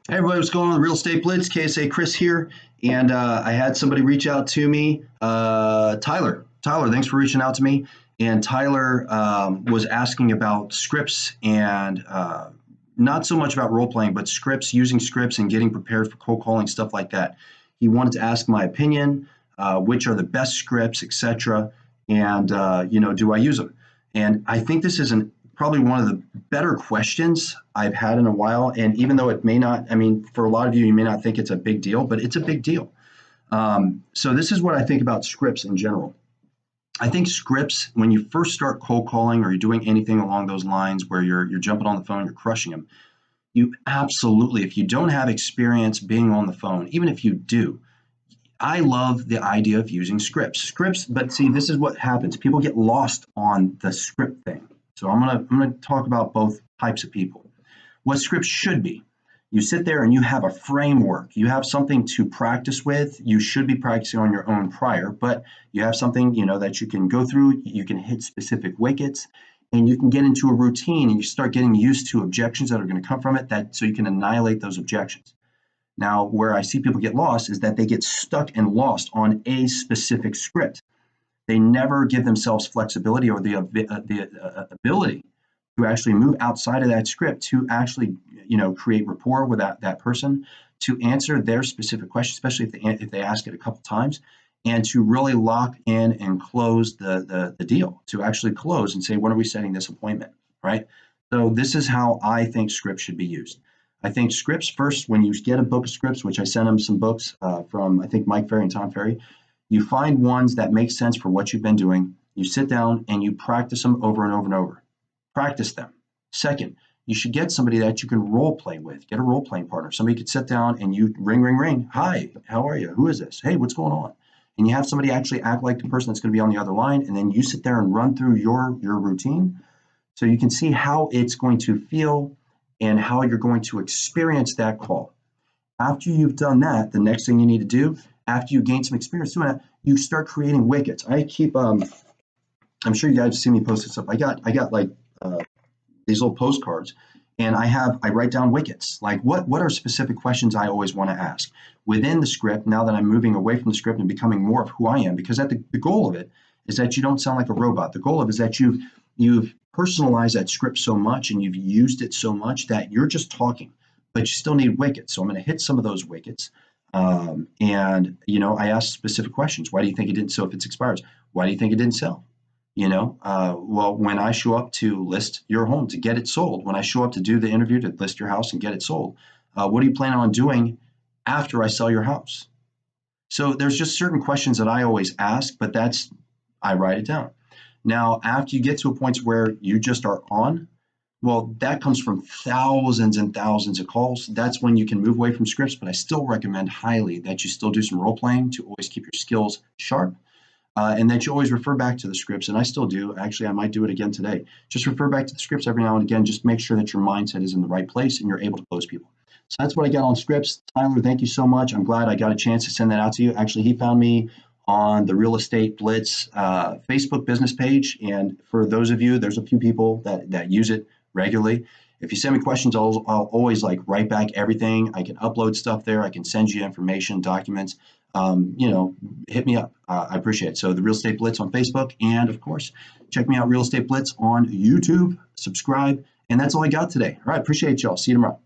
Hey everybody, what's going on? Real Estate Blitz, KSA Kris here, and I had somebody reach out to me, Tyler. Tyler, thanks for reaching out to me. And Tyler was asking about scripts and not so much about role playing, but scripts, using scripts and getting prepared for cold calling, stuff like that. He wanted to ask my opinion, which are the best scripts, etc. And do I use them? And I think this is probably one of the better questions I've had in a while. And even though it may not, I mean, for a lot of you, you may not think it's a big deal, but it's a big deal. So this is what I think about scripts in general. I think scripts, when you first start cold calling or you're doing anything along those lines where you're jumping on the phone, you're crushing them, you absolutely, if you don't have experience being on the phone, even if you do, I love the idea of using scripts, but see, this is what happens. People get lost on the script thing. So I'm gonna talk about both types of people. What scripts should be. You sit there and you have a framework. You have something to practice with. You should be practicing on your own prior, but you have something, that you can go through. You can hit specific wickets and you can get into a routine and you start getting used to objections that are going to come from it, so you can annihilate those objections. Now, where I see people get lost is that they get stuck and lost on a specific script. They never give themselves flexibility or the ability to actually move outside of that script to actually, create rapport with that person, to answer their specific question, especially if they ask it a couple times, and to really lock in and close the deal, to actually close and say, when are we setting this appointment, right? So this is how I think scripts should be used. I think scripts first, when you get a book of scripts, which I sent them some books from, I think, Mike Ferry and Tom Ferry, you find ones that make sense for what you've been doing. You sit down and you practice them over and over and over. Practice them. Second, you should get somebody that you can role play with. Get a role playing partner. Somebody could sit down and you ring, ring, ring. Hi, how are you? Who is this? Hey, what's going on? And you have somebody actually act like the person that's going to be on the other line. And then you sit there and run through your routine so you can see how it's going to feel and how you're going to experience that call. After you've done that, the next thing you need to do, after you gain some experience doing that, you start creating wickets. I keep, I'm sure you guys have seen me post this stuff. I got like these little postcards, and I write down wickets. Like what are specific questions I always want to ask within the script. Now that I'm moving away from the script and becoming more of who I am, because the goal of it is that you don't sound like a robot. The goal of it is that you've personalized that script so much and you've used it so much that you're just talking, but you still need wickets. So I'm going to hit some of those wickets. I ask specific questions. Why do you think it didn't? So if it expires, why do you think it didn't sell? Well, when I show up to list your home to get it sold, when I show up to do the interview to list your house and get it sold, what are you planning on doing after I sell your house? So there's just certain questions that I always ask, but I write it down. Now, after you get to a point where you just are on, well, that comes from thousands and thousands of calls. That's when you can move away from scripts, but I still recommend highly that you still do some role playing to always keep your skills sharp, and that you always refer back to the scripts. And I still do. Actually, I might do it again today. Just refer back to the scripts every now and again. Just make sure that your mindset is in the right place and you're able to close people. So that's what I got on scripts. Tyler, thank you so much. I'm glad I got a chance to send that out to you. Actually, he found me on the Real Estate Blitz Facebook business page. And for those of you, there's a few people that use it regularly. If you send me questions, I'll always write back everything. I can upload stuff there. I can send you information, documents. Hit me up. I appreciate it. So the Real Estate Blitz on Facebook, and of course, check me out, Real Estate Blitz on YouTube. Subscribe, and that's all I got today. All right, appreciate y'all. See you tomorrow.